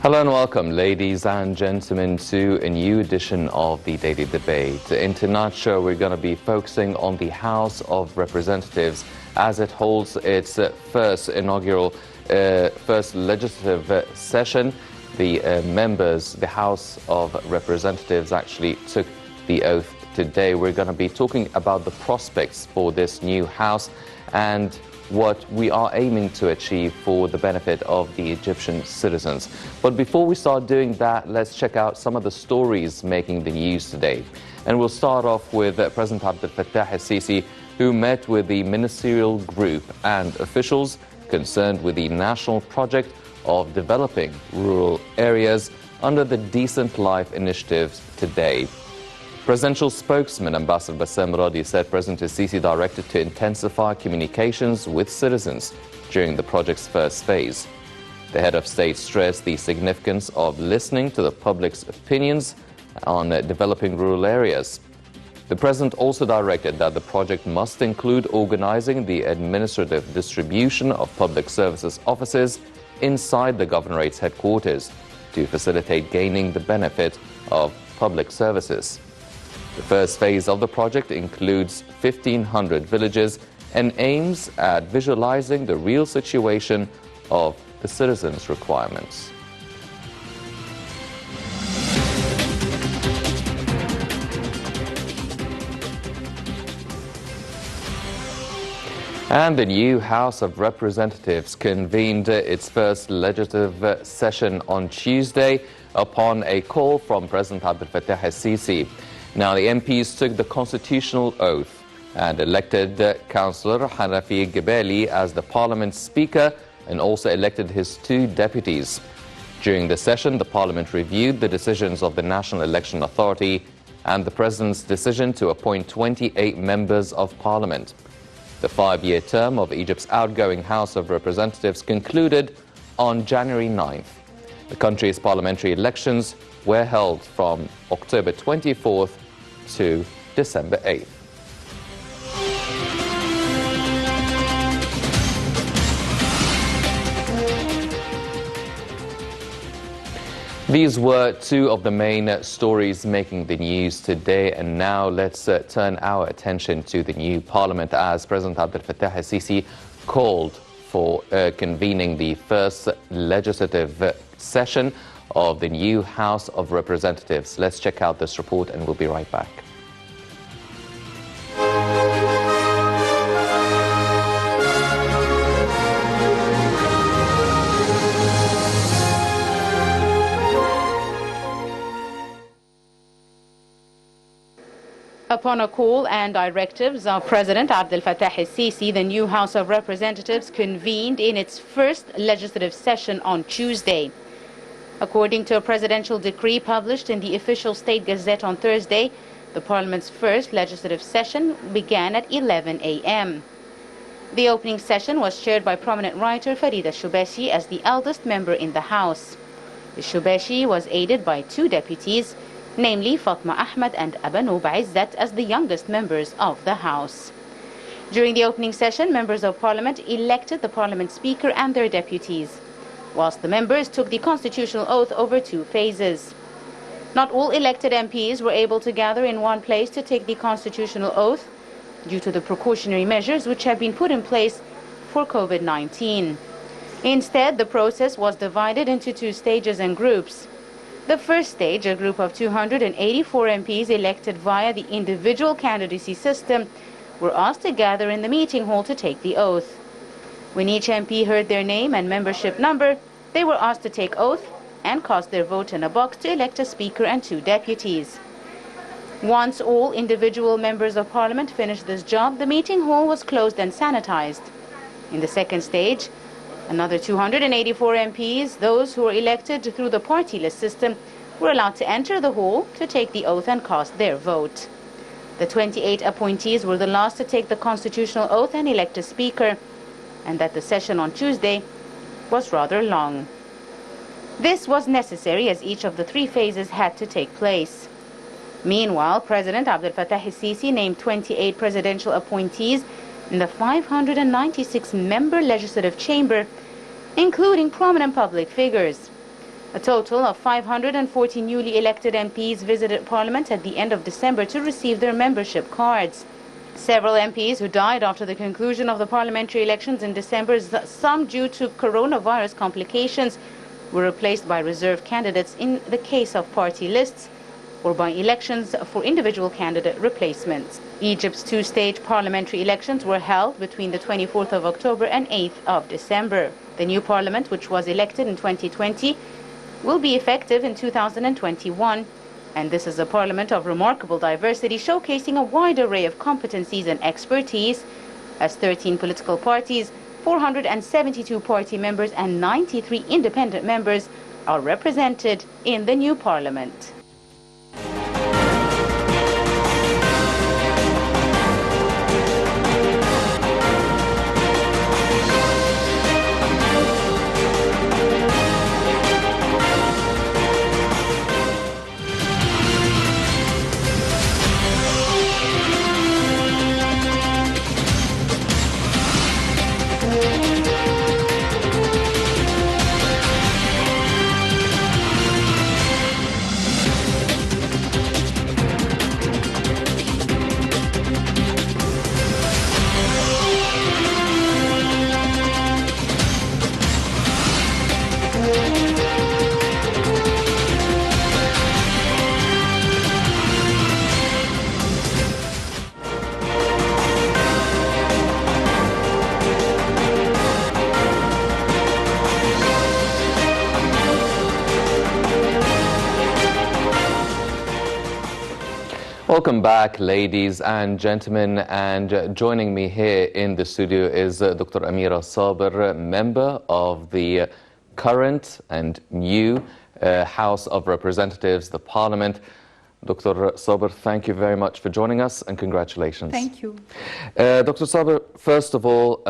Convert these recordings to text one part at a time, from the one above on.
Hello and welcome, ladies and gentlemen, to a new edition of the Daily Debate. In tonight's show, we're going to be focusing on the House of Representatives as it holds its first legislative session. The the House of Representatives actually took the oath today. We're going to be talking about the prospects for this new House and what we are aiming to achieve for the benefit of the Egyptian citizens. But before we start doing that, let's check out some of the stories making the news today. And we'll start off with President Abdel Fattah al-Sisi, who met with the ministerial group and officials concerned with the national project of developing rural areas under the Decent Life initiatives today. Presidential spokesman Ambassador Bassem Radi said President al-Sisi directed to intensify communications with citizens during the project's first phase. The head of state stressed the significance of listening to the public's opinions on developing rural areas. The president also directed that the project must include organizing the administrative distribution of public services offices inside the governorate's headquarters to facilitate gaining the benefit of public services. The first phase of the project includes 1,500 villages and aims at visualizing the real situation of the citizens' requirements. And the new House of Representatives convened its first legislative session on Tuesday upon a call from President Abdel Fattah al-Sisi. Now, the MPs took the constitutional oath and elected Councillor Hanafi Gebeli as the Parliament's Speaker and also elected his 2 deputies. During the session, the Parliament reviewed the decisions of the National Election Authority and the President's decision to appoint 28 members of Parliament. The 5-year term of Egypt's outgoing House of Representatives concluded on January 9th. The country's parliamentary elections were held from October 24th to December 8th. These were 2 of the main stories making the news today, and now let's turn our attention to the new parliament as President Abdel Fattah al-Sisi called for convening the first legislative session of the new House of Representatives. Let's check out this report and we'll be right back. Upon a call and directives of President Abdel Fattah al-Sisi, the new House of Representatives convened in its first legislative session on Tuesday. According to a presidential decree published in the official State Gazette on Thursday, the Parliament's first legislative session began at 11 a.m. The opening session was chaired by prominent writer Farida Shubashi as the eldest member in the House. Shubashi was aided by 2 deputies, namely Fatma Ahmed and Abanub Izzat, as the youngest members of the House. During the opening session, members of Parliament elected the Parliament Speaker and their deputies, whilst the members took the constitutional oath over 2 phases. Not all elected MPs were able to gather in one place to take the constitutional oath due to the precautionary measures which have been put in place for COVID-19. Instead, the process was divided into 2 stages and groups. The first stage, a group of 284 MPs elected via the individual candidacy system, were asked to gather in the meeting hall to take the oath. When each MP heard their name and membership number, they were asked to take oath and cast their vote in a box to elect a speaker and 2 deputies. Once all individual members of Parliament finished this job, the meeting hall was closed and sanitized. In the second stage, another 284 MPs, those who were elected through the party list system, were allowed to enter the hall to take the oath and cast their vote. The 28 appointees were the last to take the constitutional oath and elect a speaker, and that the session on Tuesday was rather long. This was necessary as each of the 3 phases had to take place. Meanwhile, President Abdel Fattah al-Sisi named 28 presidential appointees in the 596-member legislative chamber, including prominent public figures. A total of 540 newly elected MPs visited Parliament at the end of December to receive their membership cards. Several MPs who died after the conclusion of the parliamentary elections in December, some due to coronavirus complications, were replaced by reserve candidates in the case of party lists or by elections for individual candidate replacements. Egypt's two-stage parliamentary elections were held between the 24th of October and 8th of December. The new parliament, which was elected in 2020, will be effective in 2021. And this is a parliament of remarkable diversity, showcasing a wide array of competencies and expertise, as 13 political parties, 472 party members and 93 independent members are represented in the new parliament. Welcome back, ladies and gentlemen, and joining me here in the studio is Dr. Amira Saber, member of the current and new House of Representatives, the Parliament. Dr. Saber, thank you very much for joining us and congratulations. Thank you. Dr. Saber, first of all,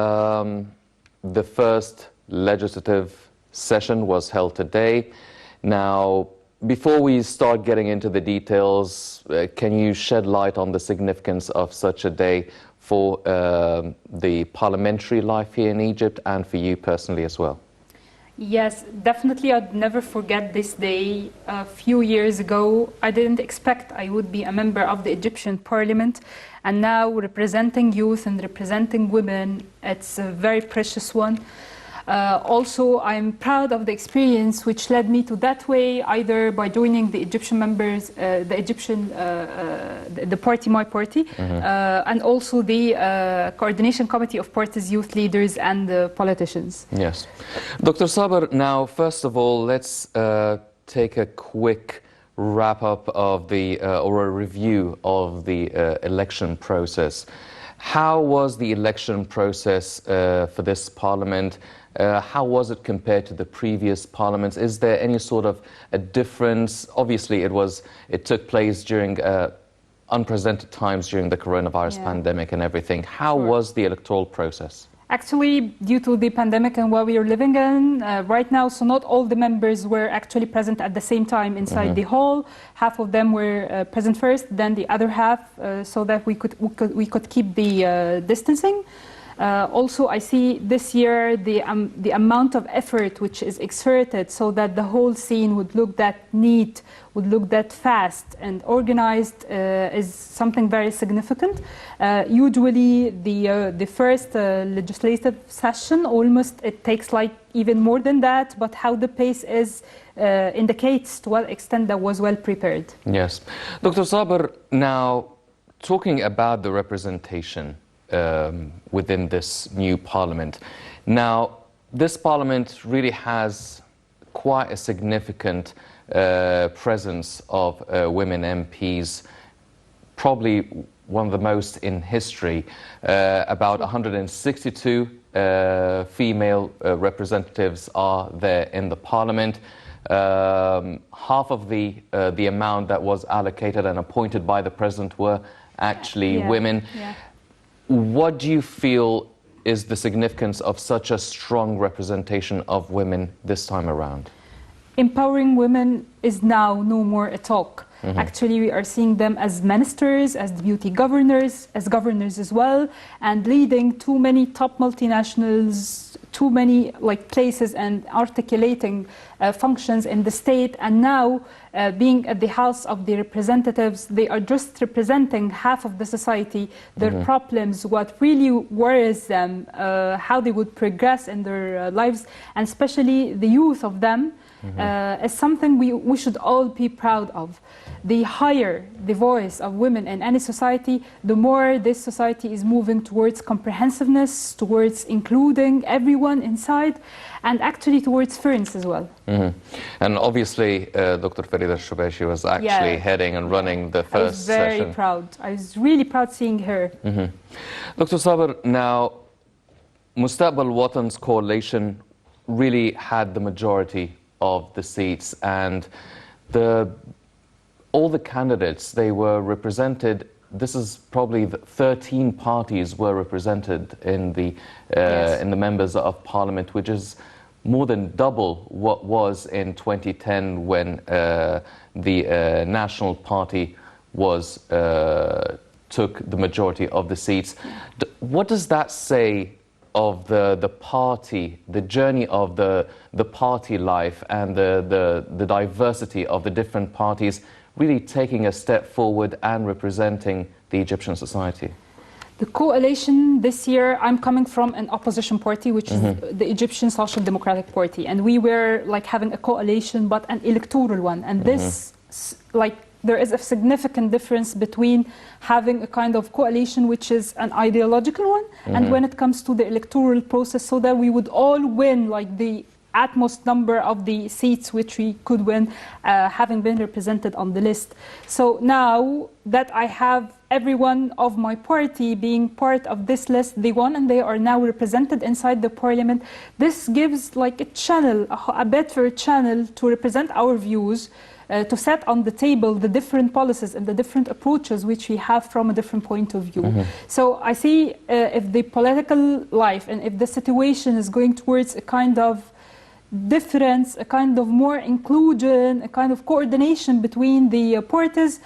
the first legislative session was held today. Now, before we start getting into the details, can you shed light on the significance of such a day for the parliamentary life here in Egypt and for you personally as well? Yes, definitely. I'd never forget this day. A few years ago, I didn't expect I would be a member of the Egyptian parliament. And now representing youth and representing women, it's a very precious one. Also, I'm proud of the experience which led me to that way, either by joining the Egyptian members, the party, my party, and also the coordination committee of parties, youth leaders and politicians. Yes. Dr. Saber, now, first of all, let's take a quick wrap-up of the, or a review of the election process. How was the election process for this parliament? How was it compared to the previous parliaments? Is there any sort of a difference? Obviously, it took place during unprecedented times during the coronavirus pandemic and everything. How was the electoral process? Actually, due to the pandemic and what we are living in right now, so not all the members were actually present at the same time inside the hall. Half of them were present first, then the other half, so that we could keep the distancing. Also, I see this year the amount of effort which is exerted so that the whole scene would look that neat, would look that fast and organized is something very significant. Usually the first legislative session, almost it takes like even more than that, but how the pace is indicates to what extent that was well prepared. Yes. Dr. Saber, now talking about the representation within this new parliament. Now, this parliament really has quite a significant presence of women MPs, probably one of the most in history. About 162 female representatives are there in the parliament. Half of the amount that was allocated and appointed by the president were actually women. What do you feel is the significance of such a strong representation of women this time around? Empowering women is now no more a talk. Actually, we are seeing them as ministers, as deputy governors, as governors as well, and leading too many top multinationals, too many places, and articulating functions in the state. And now, being at the House of the Representatives, they are just representing half of the society, their problems, what really worries them, how they would progress in their lives, and especially the youth of them. Is something we should all be proud of. The higher the voice of women in any society, the more this society is moving towards comprehensiveness, towards including everyone inside, and actually towards fairness as well. And obviously, Dr. Farida Shubeshi was actually heading and running the first session. I was very proud. I was really proud seeing her. Dr. Saber, now, Mustaqbal Watan's coalition really had the majority of the seats, and all the candidates, they were represented. This is probably 13 parties were represented in the members of parliament, which is more than double what was in 2010 when the National Party was took the majority of the seats. What does that say of the party, the journey of the party life, and the diversity of the different parties really taking a step forward and representing the Egyptian society? The coalition this year, I'm coming from an opposition party, which is the Egyptian Social Democratic Party, and we were having a coalition, but an electoral one. And this, there is a significant difference between having a kind of coalition which is an ideological one, and when it comes to the electoral process, so that we would all win the utmost number of the seats which we could win, having been represented on the list. So now that I have everyone of my party being part of this list, they won and they are now represented inside the parliament. This gives a channel, a better channel to represent our views, to set on the table the different policies and the different approaches which we have from a different point of view. So I see if the political life and if the situation is going towards a kind of difference, a kind of more inclusion, a kind of coordination between the parties,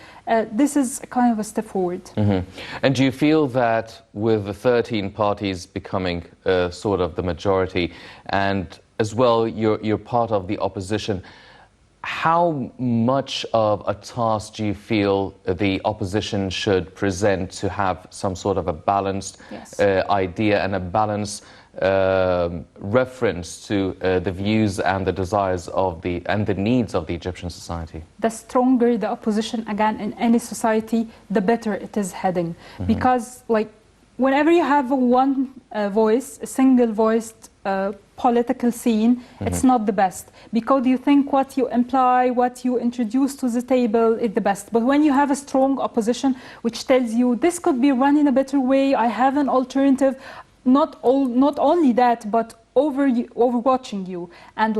this is a kind of a step forward. And do you feel that with the 13 parties becoming sort of the majority, and as well you're part of the opposition, how much of a task do you feel the opposition should present to have some sort of a balanced idea and a balanced reference to the views and the desires of and the needs of the Egyptian society? The stronger the opposition, again, in any society, the better it is heading. Because whenever you have one voice, a single-voiced political scene, it's not the best. Because you think what you imply, what you introduce to the table is the best. But when you have a strong opposition which tells you, this could be run in a better way, I have an alternative, not only that, but overwatching you and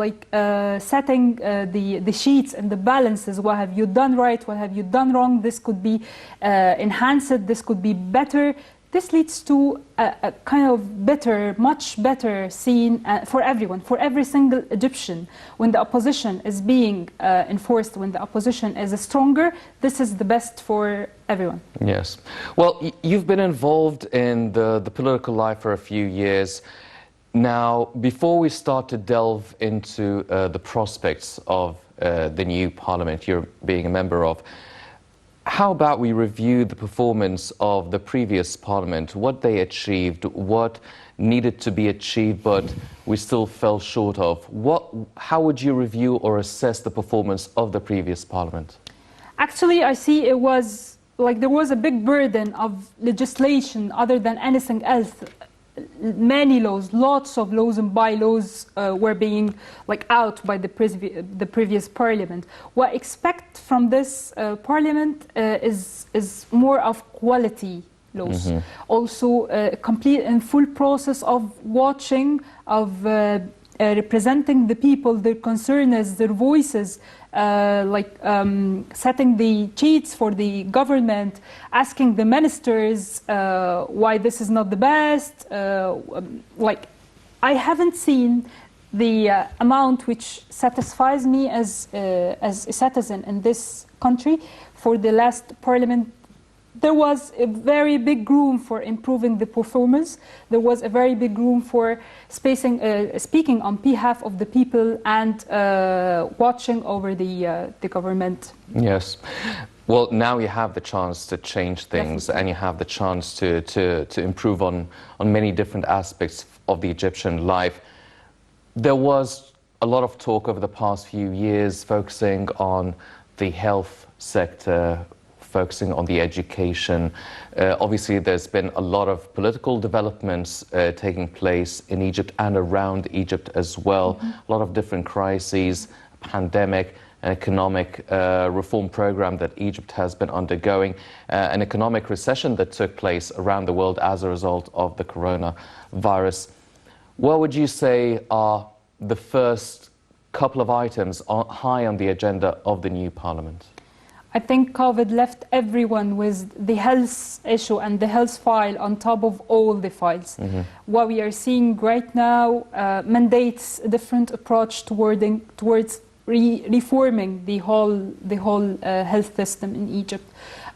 setting the sheets and the balances. What have you done right? What have you done wrong? This could be enhanced. This could be better. This leads to a kind of better, much better scene for everyone, for every single Egyptian. When the opposition is being enforced, when the opposition is stronger, this is the best for everyone. Yes. Well, you've been involved in the political life for a few years. Now, before we start to delve into the prospects of the new parliament you're being a member of, how about we review the performance of the previous parliament, what they achieved, what needed to be achieved but we still fell short of? How would you review or assess the performance of the previous parliament? Actually, I see it was there was a big burden of legislation other than anything else. Many laws, lots of laws and bylaws were being out by the previous parliament. What I expect from this parliament is more of quality laws. Also a complete and full process of watching, of representing the people, their concerns, their voices, setting the cheats for the government, asking the ministers why this is not the best. I haven't seen the amount which satisfies me as a citizen in this country. For the last parliament, there was a very big room for improving the performance. There was a very big room for speaking on behalf of the people and watching over the government. Yes. Well, now you have the chance to change things. Definitely. And you have the chance to improve on many different aspects of the Egyptian life. There was a lot of talk over the past few years focusing on the health sector, focusing on the education. Obviously, there's been a lot of political developments taking place in Egypt and around Egypt as well. Mm-hmm. A lot of different crises, pandemic, an economic reform program that Egypt has been undergoing, an economic recession that took place around the world as a result of the coronavirus. What would you say are the first couple of items high on the agenda of the new parliament? I think COVID left everyone with the health issue and the health file on top of all the files. Mm-hmm. What we are seeing right now mandates a different approach towards reforming the whole health system in Egypt.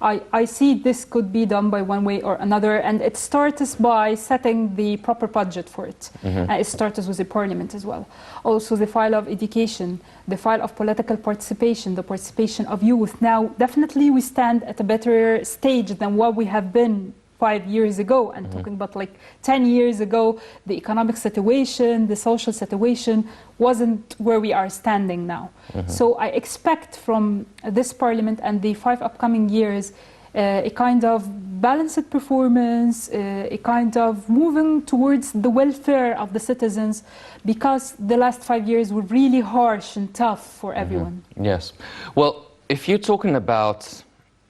I see this could be done by one way or another, and it starts by setting the proper budget for it. Mm-hmm. It starts with the parliament as well. Also the file of education, the file of political participation, the participation of youth. Now, definitely we stand at a better stage than what we have been 5 years ago, and mm-hmm. talking about like 10 years ago, the economic situation, the social situation wasn't where we are standing now. Mm-hmm. So I expect from this parliament and the 5 upcoming years a kind of balanced performance, a kind of moving towards the welfare of the citizens, because the last 5 years were really harsh and tough for everyone. Mm-hmm. Yes. Well, if you're talking about,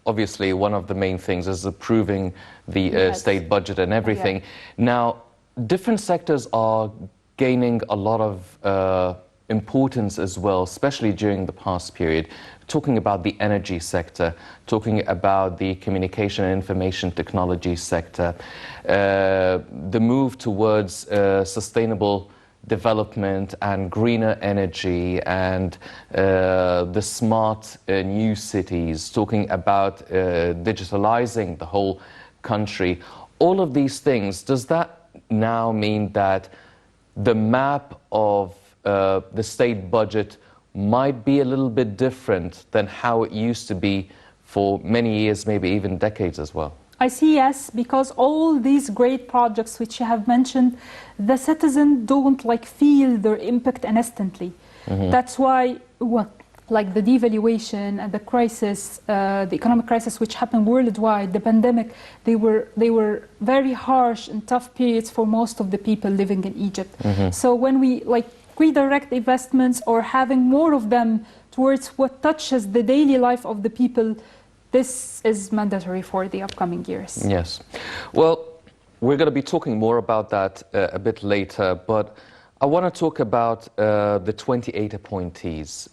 obviously, one of the main things is approving the state budget and everything. Yeah. Now, different sectors are gaining a lot of importance as well, especially during the past period. Talking about the energy sector, talking about the communication and information technology sector, the move towards sustainable development and greener energy and the smart new cities, talking about digitalizing the whole country. All of these things, does that now mean that the map of the state budget might be a little bit different than how it used to be for many years, maybe even decades as well? I see, yes, because all these great projects which you have mentioned, the citizens don't feel their impact instantly. Mm-hmm. That's why, like the devaluation and the crisis, the economic crisis which happened worldwide, the pandemic, they were very harsh and tough periods for most of the people living in Egypt. Mm-hmm. So when we redirect investments or having more of them towards what touches the daily life of the people, this is mandatory for the upcoming years. Yes. Well, we're going to be talking more about that a bit later, but I want to talk about the 28 appointees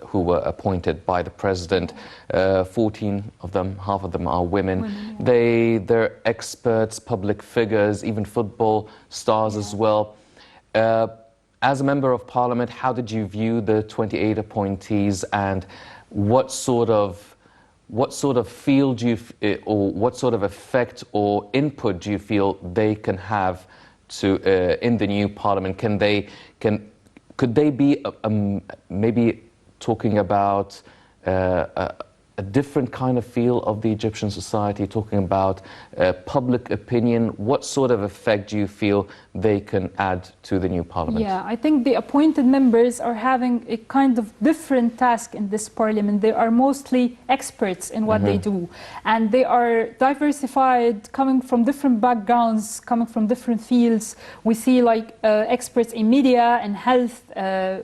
who were appointed by the president. 14 of them, half of them are women. Yeah. They're experts, public figures, even football stars as well. As a member of parliament, how did you view the 28 appointees, and what sort of field do you, or what sort of effect or input do you feel they can have to in the new parliament? Could they be maybe talking about a different kind of feel of the Egyptian society, talking about public opinion? What sort of effect do you feel they can add to the new parliament? Yeah, I think the appointed members are having a kind of different task in this parliament. They are mostly experts in what they do, and they are diversified, coming from different backgrounds, coming from different fields. We see experts in media and health,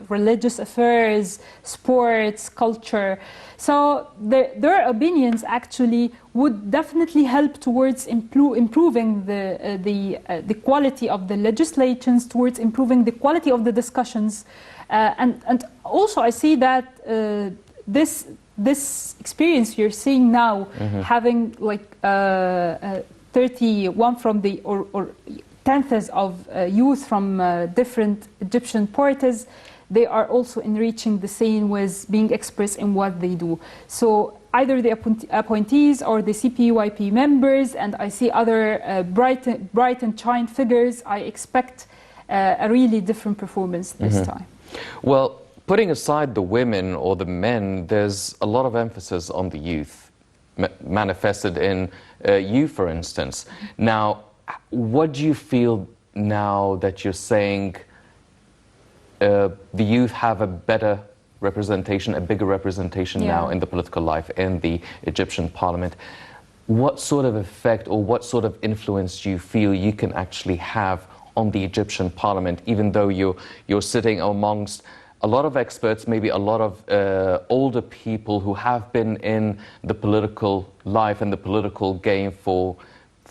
religious affairs, sports, culture. So their opinions actually would definitely help towards improving the quality of the legislations, towards improving the quality of the discussions, and also I see that this experience you're seeing now, having 31 from the or tenths of youth from different Egyptian parties, they are also enriching the scene with being expressed in what they do. So either the appointees or the CPUIP members, and I see other bright and shine figures, I expect a really different performance this time. Well, putting aside the women or the men, there's a lot of emphasis on the youth, manifested in you, for instance. Now, what do you feel now that you're saying the youth have a better representation, a bigger representation now in the political life, in the Egyptian parliament? What sort of effect or what sort of influence do you feel you can actually have on the Egyptian parliament, even though you're sitting amongst a lot of experts, maybe a lot of older people who have been in the political life and the political game for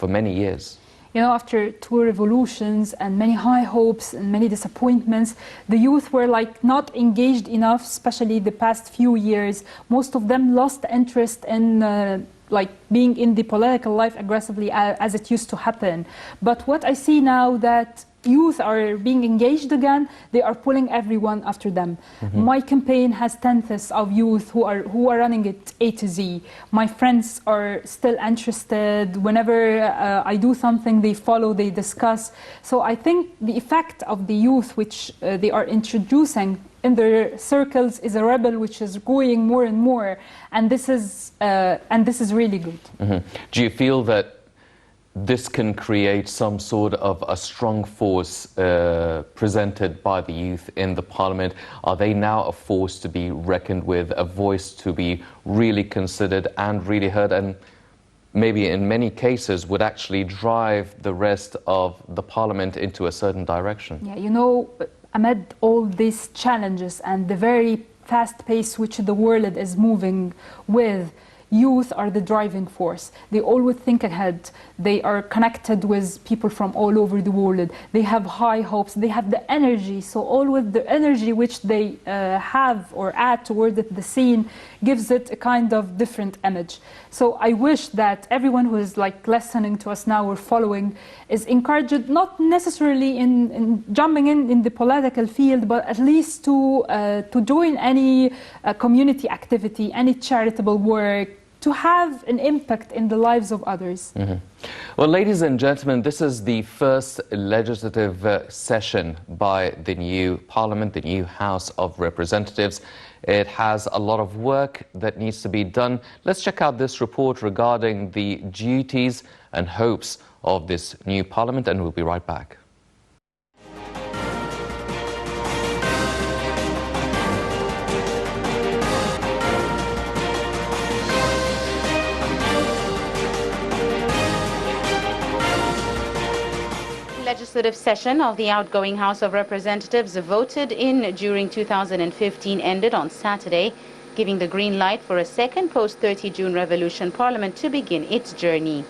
many years? You know, after two revolutions and many high hopes and many disappointments, the youth were like not engaged enough, especially the past few years. Most of them lost interest in like being in the political life aggressively as it used to happen. But what I see now that youth are being engaged again, they are pulling everyone after them. My campaign has tenths of youth who are running it A to Z. My friends are still interested. Whenever I do something, they follow, they discuss. So I think the effect of the youth which they are introducing in their circles is a rebel which is growing more and more, and this is really good. Do you feel that this can create some sort of a strong force presented by the youth in the parliament? Are they now a force to be reckoned with, a voice to be really considered and really heard, and maybe in many cases would actually drive the rest of the parliament into a certain direction? Yeah, you know, amid all these challenges and the very fast pace which the world is moving with, youth are the driving force. They always think ahead. They are connected with people from all over the world. They have high hopes. They have the energy. So always the energy which they have or add toward the scene gives it a kind of different image. So I wish that everyone who is like listening to us now or following is encouraged, not necessarily in jumping in the political field, but at least to join any community activity, any charitable work, to have an impact in the lives of others. Well, ladies and gentlemen, this is the first legislative session by the new parliament, the new House of Representatives. It has a lot of work that needs to be done. Let's check out this report regarding the duties and hopes of this new parliament, and we'll be right back. Legislative session of the outgoing House of Representatives voted in during 2015 ended on Saturday, giving the green light for a second post-30 June revolution parliament to begin its journey.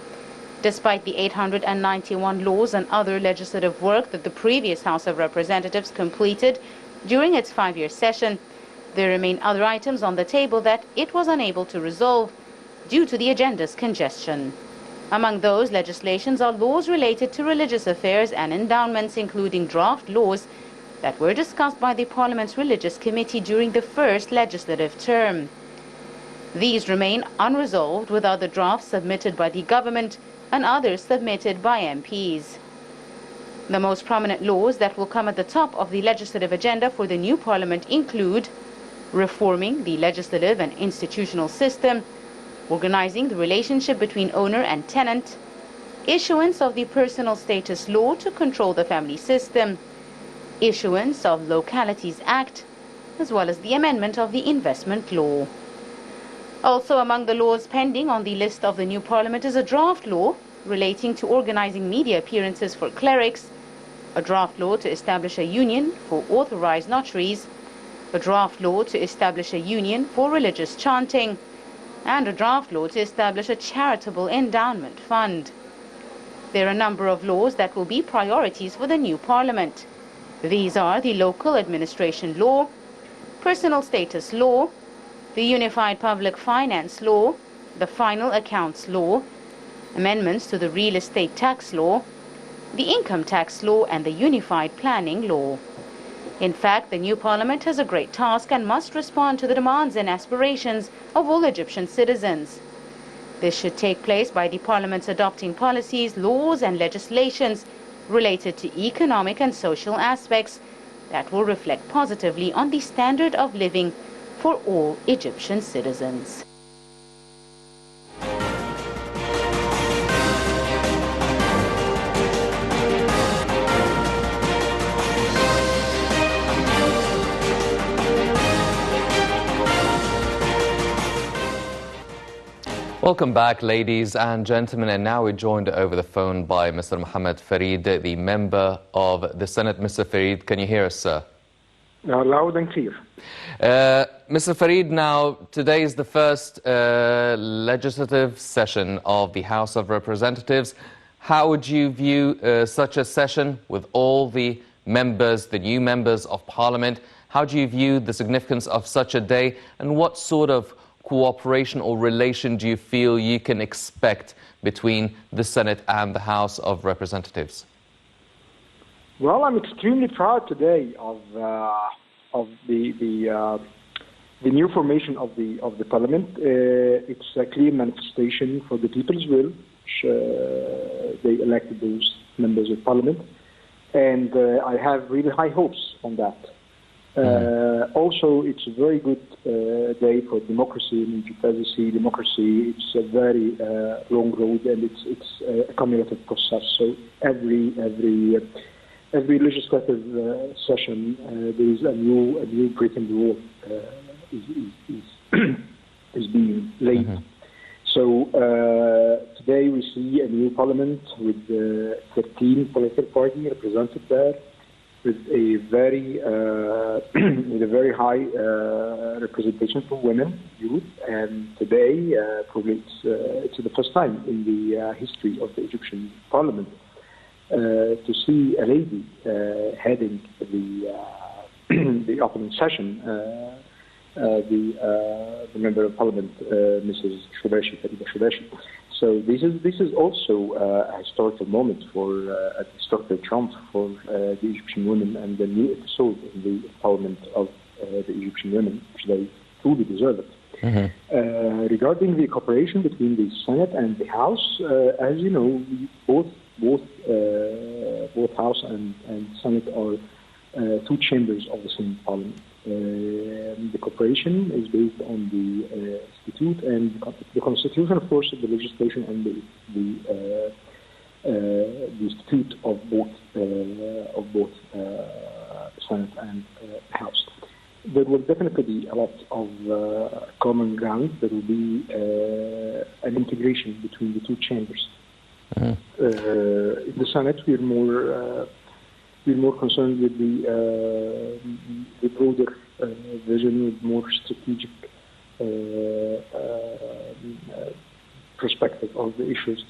Despite the 891 laws and other legislative work that the previous House of Representatives completed during its 5-year session, there remain other items on the table that it was unable to resolve due to the agenda's congestion. Among those legislations are laws related to religious affairs and endowments, including draft laws that were discussed by the Parliament's Religious Committee during the first legislative term. These remain unresolved, with other drafts submitted by the government and others submitted by MPs. The most prominent laws that will come at the top of the legislative agenda for the new Parliament include reforming the legislative and institutional system, organizing the relationship between owner and tenant, issuance of the Personal Status Law to control the family system, issuance of Localities Act, as well as the amendment of the Investment Law. Also among the laws pending on the list of the new Parliament is a draft law relating to organizing media appearances for clerics, a draft law to establish a union for authorized notaries, a draft law to establish a union for religious chanting, and a draft law to establish a charitable endowment fund. There are a number of laws that will be priorities for the new Parliament. These are the Local Administration Law, Personal Status Law, the Unified Public Finance Law, the Final Accounts Law, amendments to the Real Estate Tax Law, the income tax law and the unified planning law. In fact, the new parliament has a great task and must respond to the demands and aspirations of all Egyptian citizens. This should take place by the parliament's adopting policies, laws and legislations related to economic and social aspects that will reflect positively on the standard of living for all Egyptian citizens. Welcome back, ladies and gentlemen, and now we're joined over the phone by Mr. Mohammed Farid, the member of the Senate. Mr. Farid, can you hear us, sir? Loud and clear. Mr. Farid, now today is the first legislative session of the House of Representatives. How would you view such a session with all the members, the new members of Parliament? How do you view the significance of such a day, and what sort of cooperation or relation do you feel you can expect between the Senate and the House of Representatives? Well, I'm extremely proud today of the new formation of the Parliament. It's a clear manifestation for the people's will. They elected those members of Parliament, and I have really high hopes on that. Also, it's a very good day for democracy in Egypt. As you see, democracy, it's a very long road, and it's a cumulative process. So every legislative session, there is a new Britain rule is being laid. So today we see a new parliament with 13 political parties represented there, with a very high representation for women, youth, and today probably it's the first time in the history of the Egyptian parliament to see a lady heading the opening session, the member of parliament, Mrs. Farida Shubashi. So this is also a historical moment a historical triumph for the Egyptian women, and a new episode in the empowerment of the Egyptian women, which they truly deserve it. Regarding the cooperation between the Senate and the House, as you know, both House and Senate are two chambers of the same parliament. The cooperation is based on the statute and the constitution, of course, the legislation and the statute of both Senate and House. There will definitely be a lot of common ground. There will be an integration between the two chambers. In the Senate, we're more concerned with the broader vision, with more strategic perspective of the issues,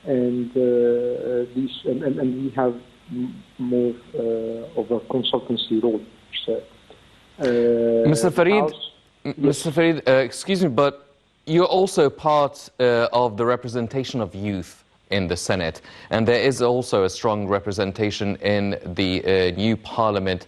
and we have more of a consultancy role. Mr. Farid, excuse me, but you're also part of the representation of youth in the Senate, and there is also a strong representation in the new parliament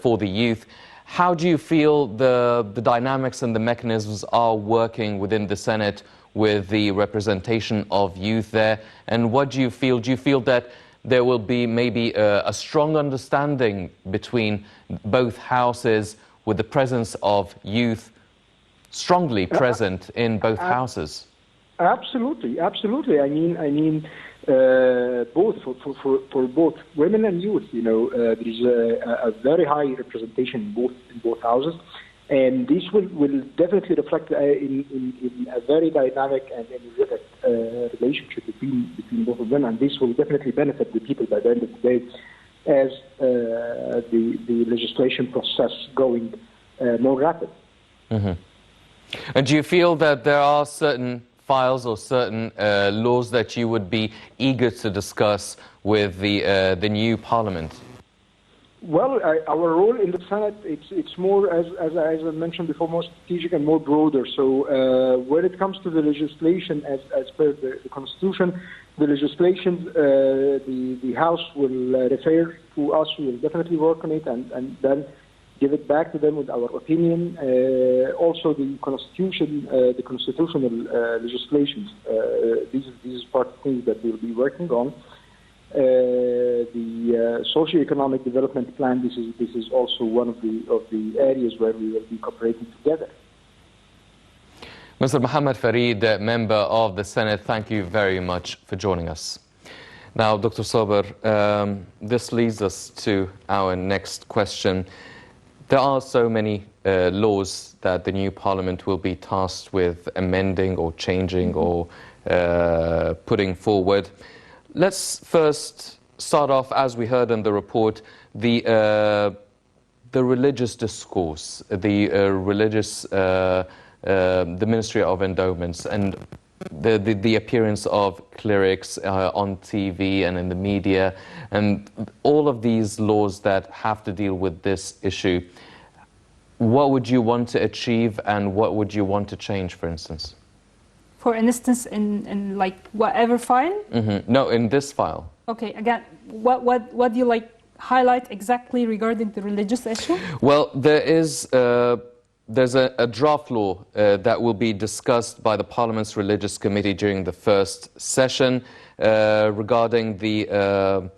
for the youth. How do you feel the dynamics and the mechanisms are working within the Senate with the representation of youth there? And what do you feel? Do you feel that there will be maybe a strong understanding between both houses with the presence of youth strongly present in both houses? Absolutely. I mean, both for both women and youth. You know, there is a very high representation in both houses, and this will definitely reflect in a very dynamic and energetic relationship between both of them, and this will definitely benefit the people by the end of the day, as the legislation process going more rapid. And do you feel that there are certain files or certain laws that you would be eager to discuss with the new parliament? Well, our role in the Senate, it's more, as I mentioned before, more strategic and more broader. So when it comes to the legislation, as per the Constitution, the legislation, the House will refer to us. We will definitely work on it and then give it back to them with our opinion. Also, the Constitution, the constitutional legislations. This is part of things that we'll be working on. The socio-economic development plan. This is also one of the areas where we will be cooperating together. Mr. Mohammed Farid, member of the Senate, thank you very much for joining us. Now, Dr. Saber, this leads us to our next question. There are so many laws that the new parliament will be tasked with amending or changing or putting forward. Let's first start off, as we heard in the report, the religious discourse, the Ministry of Endowments, and the appearance of clerics on TV and in the media, and all of these laws that have to deal with this issue. What would you want to achieve, and what would you want to change, for instance? For instance, in like whatever file? Mm-hmm. No, in this file. Okay, again, what do you like highlight exactly regarding the religious issue? Well, there's a draft law that will be discussed by the Parliament's Religious Committee during the first session regarding the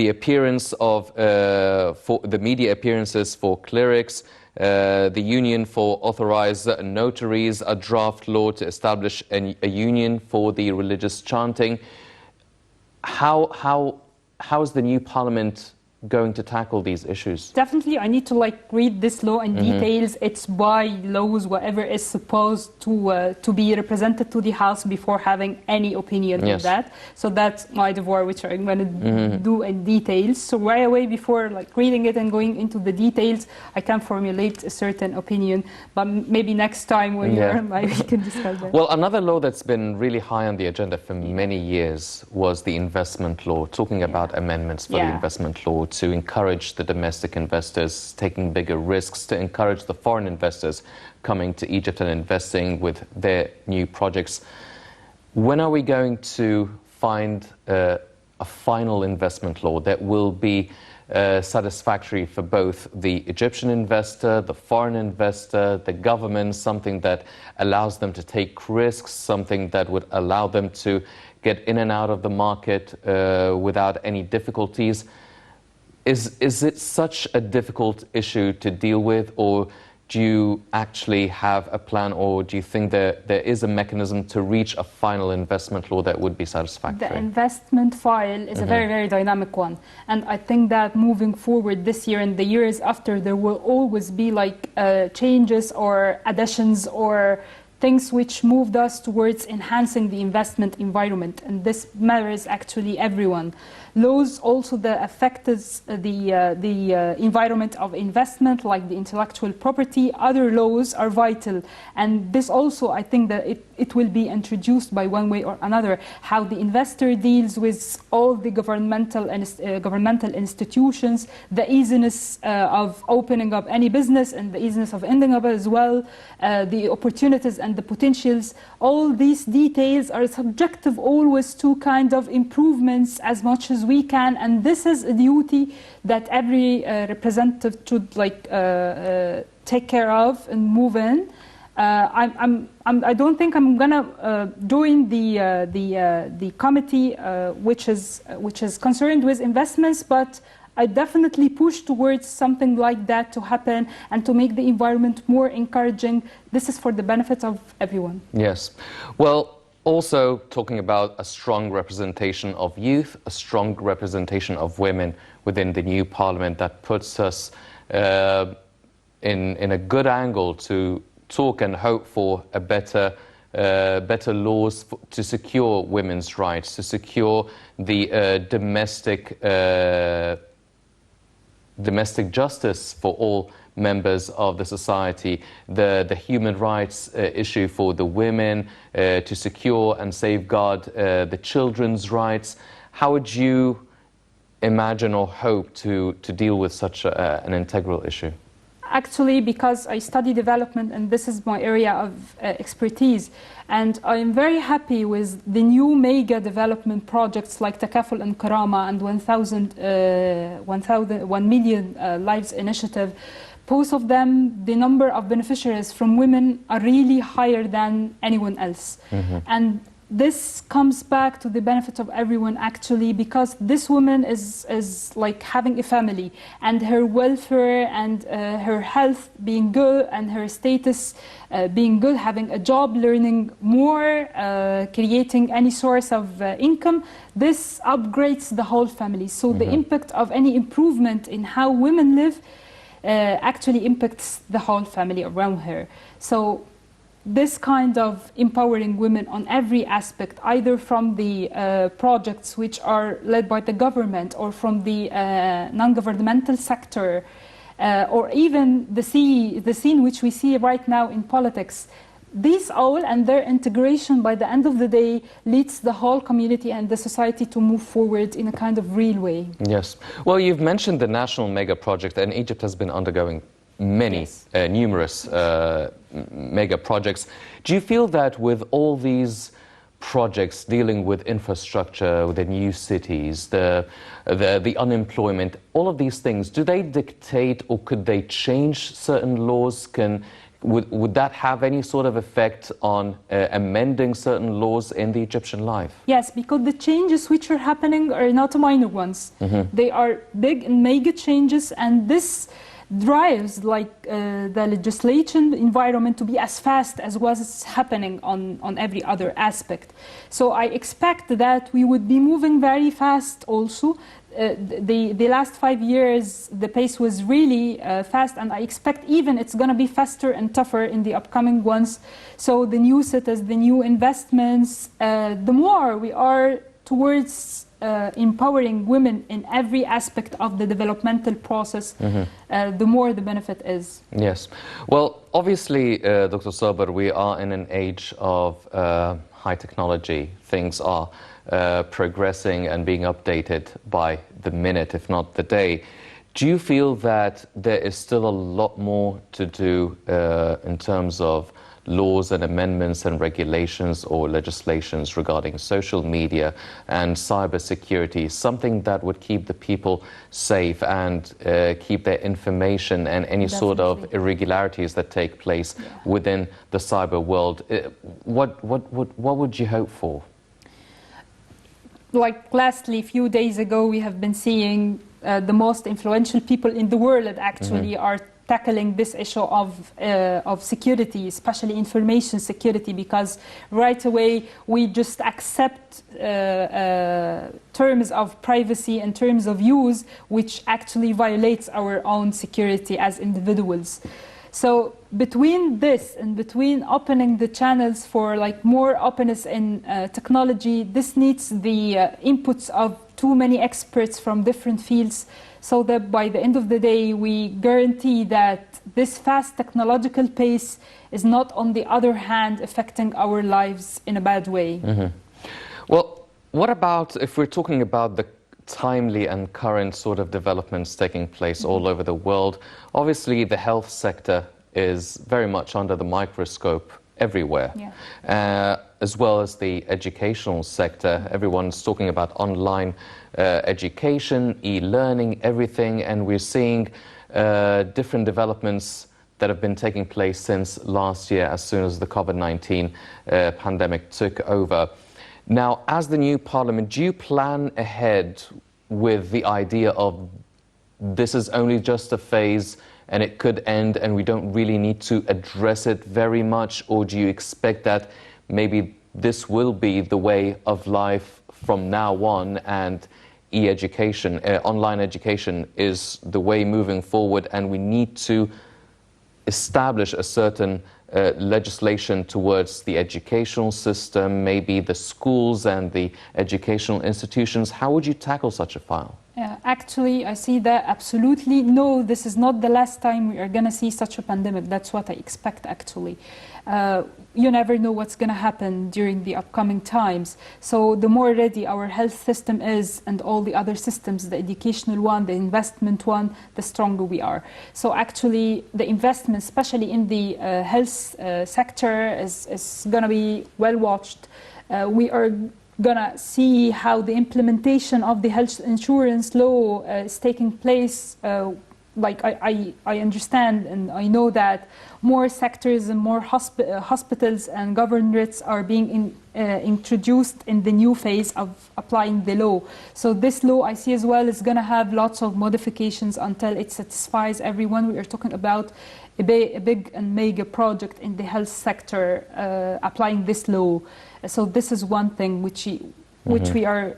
appearance of for the media appearances for clerics, the union for authorized notaries, a draft law to establish a union for the religious chanting. How is the new Parliament going to tackle these issues? Definitely, I need to like read this law in details. It's by laws, whatever is supposed to be represented to the House before having any opinion on that. So that's my devoir, which I'm going to do in details. So right away, before like reading it and going into the details, I can formulate a certain opinion. But maybe next time when you're live, we can discuss that. Well, another law that's been really high on the agenda for many years was the investment law, talking about amendments for the investment law to encourage the domestic investors taking bigger risks, to encourage the foreign investors coming to Egypt and investing with their new projects. When are we going to find a final investment law that will be satisfactory for both the Egyptian investor, the foreign investor, the government, something that allows them to take risks, something that would allow them to get in and out of the market without any difficulties? Is it such a difficult issue to deal with, or do you actually have a plan, or do you think that there is a mechanism to reach a final investment law that would be satisfactory? The investment file is a very, very dynamic one. And I think that moving forward this year and the years after, there will always be like changes or additions or things which moved us towards enhancing the investment environment. And this matters actually everyone. Laws also that affect the environment of investment, like the intellectual property, other laws are vital. And this also, I think that it will be introduced by one way or another, how the investor deals with all the governmental institutions, the easiness of opening up any business and the easiness of ending up as well, the opportunities and the potentials. All these details are subjective always to kind of improvements as much as we can, and this is a duty that every representative should like take care of and move in. I don't think I'm gonna join the committee which is concerned with investments, but I definitely push towards something like that to happen and to make the environment more encouraging. This is for the benefit of everyone. Yes. Well, also talking about a strong representation of youth, a strong representation of women within the new parliament, that puts us in a good angle to talk and hope for a better laws to secure women's rights, to secure the domestic justice for all members of the society, the human rights issue for the women, to secure and safeguard the children's rights. How would you imagine or hope to deal with such an integral issue? Actually, because I study development and this is my area of expertise, and I'm very happy with the new mega development projects like Takaful and Karama and 1 million lives initiative. Both of them, the number of beneficiaries from women are really higher than anyone else. And this comes back to the benefit of everyone actually, because this woman is like having a family, and her welfare and her health being good and her status being good, having a job, learning more, creating any source of income, this upgrades the whole family. So the impact of any improvement in how women live actually impacts the whole family around her. So this kind of empowering women on every aspect, either from the projects which are led by the government or from the non-governmental sector, or even the scene which we see right now in politics, these all and their integration by the end of the day leads the whole community and the society to move forward in a kind of real way. Yes. Well, you've mentioned the national mega project, and Egypt has been undergoing many, numerous mega projects. Do you feel that with all these projects dealing with infrastructure, with the new cities, the unemployment, all of these things, do they dictate or could they change certain laws? Would that have any sort of effect on amending certain laws in the Egyptian life? Yes, because the changes which are happening are not minor ones. They are big and mega changes, and this drives the legislation environment to be as fast as was happening on every other aspect. So I expect that we would be moving very fast also. The last 5 years, the pace was really fast, and I expect even it's going to be faster and tougher in the upcoming ones. So the new cities, the new investments, the more we are towards empowering women in every aspect of the developmental process, the more the benefit is. Yes. Well, obviously, Dr. Saber, we are in an age of high technology. Things are progressing and being updated by the minute, if not the day. Do you feel that there is still a lot more to do in terms of laws and amendments and regulations or legislations regarding social media and cybersecurity, something that would keep the people safe and keep their information and any sort of irregularities that take place within the cyber world? What would you hope for? Like lastly, a few days ago, we have been seeing the most influential people in the world actually are tackling this issue of security, especially information security, because right away we just accept terms of privacy and terms of use which actually violates our own security as individuals. So between this and between opening the channels for like more openness in technology, this needs the inputs of too many experts from different fields, so that by the end of the day we guarantee that this fast technological pace is not, on the other hand, affecting our lives in a bad way. Well, what about if we're talking about the timely and current sort of developments taking place all over the world? Obviously, the health sector is very much under the microscope everywhere, as well as the educational sector. Everyone's talking about online education, e-learning, everything, and we're seeing different developments that have been taking place since last year as soon as the COVID-19 pandemic took over. Now, as the new parliament, do you plan ahead with the idea of this is only just a phase and it could end and we don't really need to address it very much? Or do you expect that maybe this will be the way of life from now on and e-education, online education is the way moving forward, and we need to establish a certain legislation towards the educational system, maybe the schools and the educational institutions? How would you tackle such a file? Actually, I see that absolutely no, this is not the last time we are going to see such a pandemic. That's what I expect, actually. You never know what's going to happen during the upcoming times. So the more ready our health system is, and all the other systems, the educational one, the investment one, the stronger we are. So actually, the investment, especially in the health sector, is going to be well watched. We are gonna see how the implementation of the health insurance law is taking place. Like I understand and I know that more sectors and more hospitals and governorates are being introduced in the new phase of applying the law. So this law I see as well is going to have lots of modifications until it satisfies everyone. We are talking about a big and mega project in the health sector applying this law. So this is one thing which we are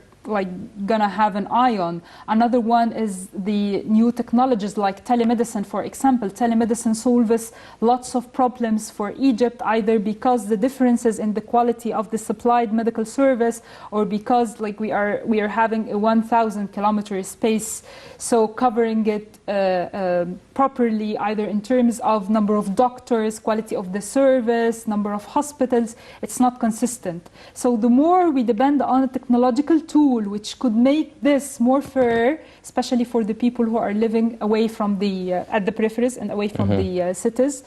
gonna have an eye on. Another one is the new technologies like telemedicine, for example. Telemedicine solves lots of problems for Egypt, either because the differences in the quality of the supplied medical service, or because we are having a 1,000-kilometer space, so covering it properly, either in terms of number of doctors, quality of the service, number of hospitals, it's not consistent. So the more we depend on a technological tool which could make this more fair, especially for the people who are living away from the at the peripheries and away from the cities,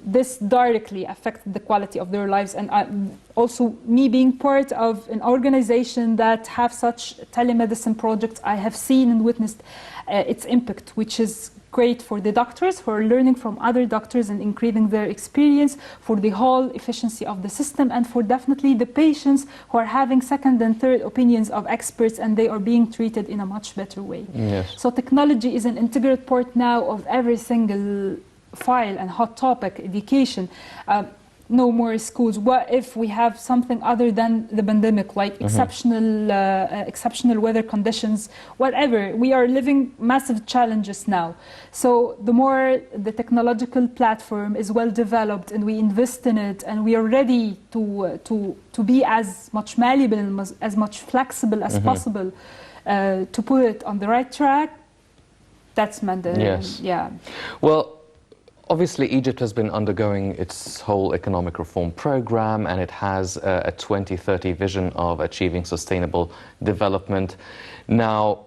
this directly affects the quality of their lives. And also me being part of an organization that have such telemedicine projects, I have seen and witnessed its impact, which is great for the doctors, for learning from other doctors and increasing their experience, for the whole efficiency of the system, and for definitely the patients who are having second and third opinions of experts, and they are being treated in a much better way. Yes. So technology is an integral part now of every single file and hot topic, education. No more schools. What if we have something other than the pandemic, like exceptional weather conditions, whatever? We are living massive challenges now. So the more the technological platform is well developed and we invest in it, and we are ready to be as much malleable and as much flexible as possible to put it on the right track, that's mandatory. Yes. Yeah. Well, obviously, Egypt has been undergoing its whole economic reform program, and it has a 2030 vision of achieving sustainable development. Now,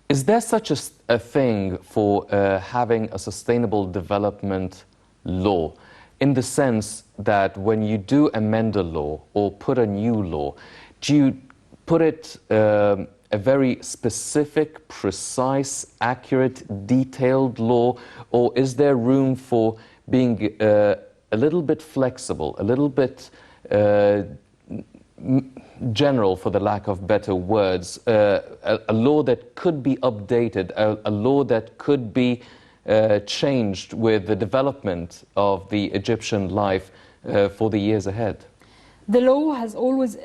is there such a thing for having a sustainable development law, in the sense that when you do amend a law or put a new law, do you put it a very specific, precise, accurate, detailed law, or is there room for being a little bit flexible, a little bit general, for the lack of better words, a law that could be updated, a law that could be changed with the development of the Egyptian life for the years ahead? The law has always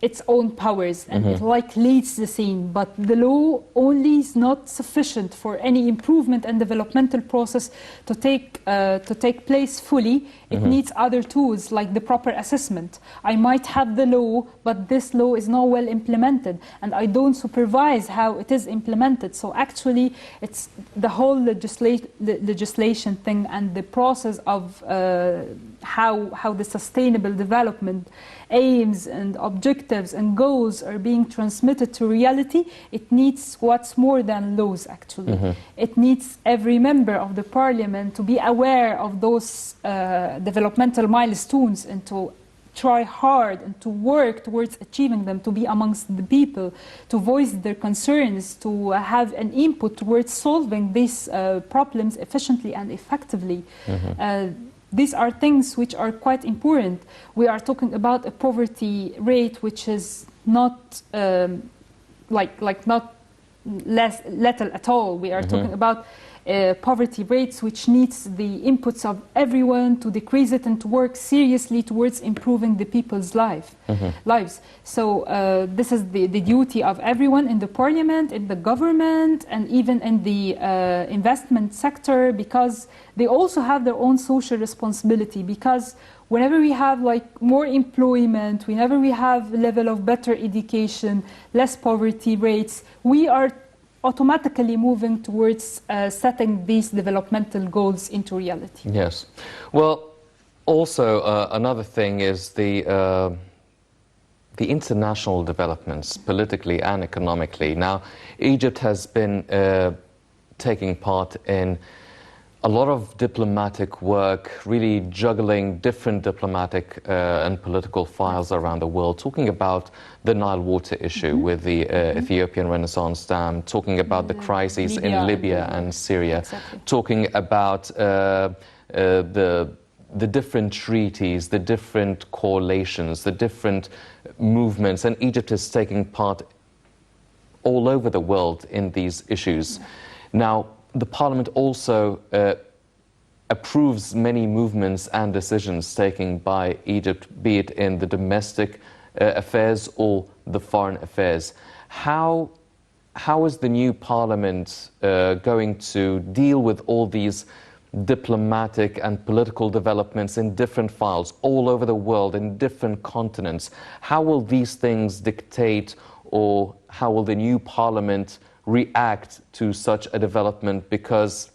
its own powers, and it leads the scene, but the law only is not sufficient for any improvement and developmental process to take place fully. It needs other tools, like the proper assessment. I might have the law, but this law is not well implemented, and I don't supervise how it is implemented. So actually, it's the whole legislation thing and the process of how the sustainable development aims and objectives and goals are being transmitted to reality. It needs what's more than laws, actually. It needs every member of the parliament to be aware of those developmental milestones and to try hard and to work towards achieving them, to be amongst the people, to voice their concerns, to have an input towards solving these problems efficiently and effectively. These are things which are quite important. We are talking about a poverty rate which is not not little at all. We are talking about poverty rates, which needs the inputs of everyone to decrease it and to work seriously towards improving the people's lives. So this is the duty of everyone in the parliament, in the government, and even in the investment sector, because they also have their own social responsibility. Because whenever we have like more employment, whenever we have a level of better education, less poverty rates, we are automatically moving towards setting these developmental goals into reality. Yes. Well, also another thing is the international developments, politically and economically. Now, Egypt has been taking part in a lot of diplomatic work, really juggling different diplomatic and political files around the world, talking about the Nile water issue with the Ethiopian Renaissance Dam, talking about the crises in Libya and Syria, talking about the different treaties, the different coalitions, the different movements, and Egypt is taking part all over the world in these issues. Now, the parliament also approves many movements and decisions taken by Egypt, be it in the domestic affairs or the foreign affairs. How is the new parliament going to deal with all these diplomatic and political developments in different files all over the world, in different continents? How will these things dictate, or how will the new parliament react to such a development, because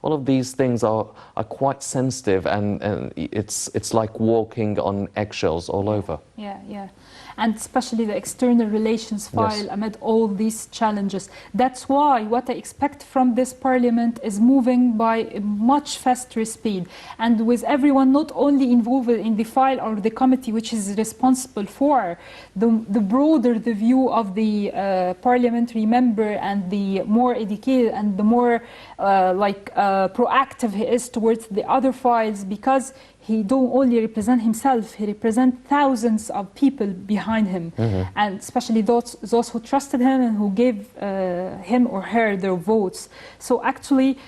all of these things are quite sensitive, and it's like walking on eggshells all over. Yeah. And especially the external relations file amid all these challenges. That's why what I expect from this parliament is moving by a much faster speed, and with everyone not only involved in the file or the committee which is responsible for the broader the view of the parliamentary member, and the more educated and the more proactive he is towards the other files, because he don't only represent himself, he represents thousands of people behind him, and especially those who trusted him and who gave him or her their votes. So actually,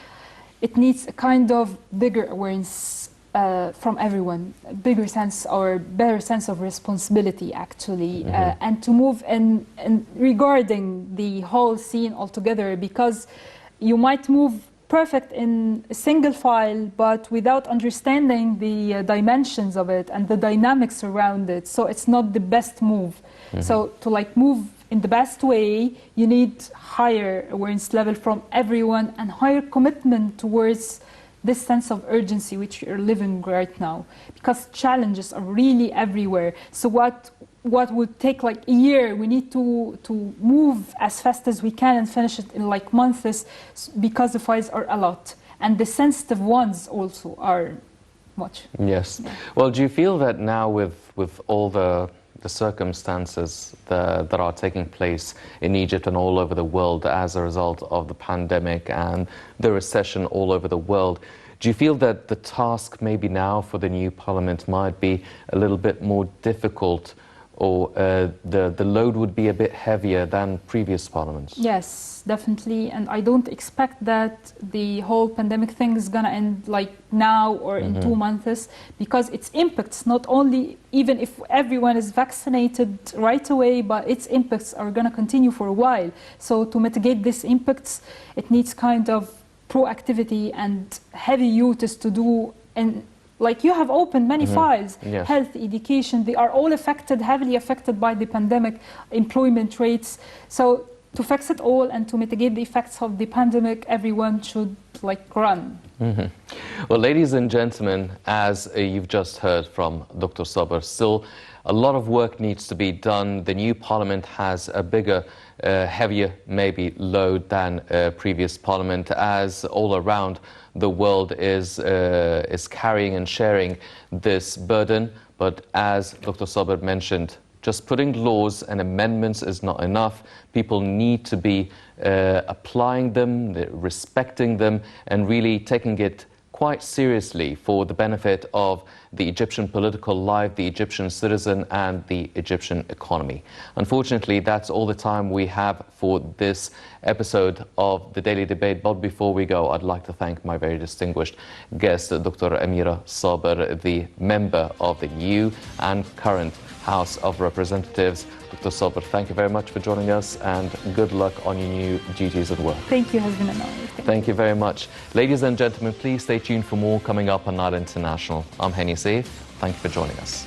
it needs a kind of bigger awareness from everyone, a bigger sense or better sense of responsibility, actually, and to move in regarding the whole scene altogether, because you might move perfect in a single file, but without understanding the dimensions of it and the dynamics around it, so it's not the best move. So to move in the best way, you need higher awareness level from everyone and higher commitment towards this sense of urgency which we are living right now, because challenges are really everywhere. So what would take like a year, we need to move as fast as we can and finish it in like months, because the files are a lot, and the sensitive ones also are much. Yes. Well, do you feel that now with all the circumstances that are taking place in Egypt and all over the world as a result of the pandemic and the recession all over the world, do you feel that the task maybe now for the new parliament might be a little bit more difficult, or the load would be a bit heavier than previous parliaments? Yes, definitely. And I don't expect that the whole pandemic thing is going to end like now or in 2 months, because its impacts, not only even if everyone is vaccinated right away, but its impacts are going to continue for a while. So to mitigate these impacts, it needs kind of proactivity and heavy duties to do. And like you have opened many files, health, education, they are all affected, heavily affected by the pandemic, employment rates. So to fix it all and to mitigate the effects of the pandemic, everyone should run. Well, ladies and gentlemen, as you've just heard from Dr. Saber, still a lot of work needs to be done. The new parliament has a bigger, heavier maybe load than previous parliament, as all around the world is carrying and sharing this burden. But as Dr. Saber mentioned, just putting laws and amendments is not enough. People need to be applying them, respecting them, and really taking it quite seriously for the benefit of the Egyptian political life, the Egyptian citizen, and the Egyptian economy. Unfortunately, that's all the time we have for this episode of the Daily Debate. But before we go, I'd like to thank my very distinguished guest, Dr. Amira Saber, the member of the new and current House of Representatives. Dr. Saber, thank you very much for joining us, and good luck on your new duties at work. Thank you, it has been an honor. Thank you very much. Ladies and gentlemen, please stay tuned for more coming up on Nile International. I'm Henny Saif. Thank you for joining us.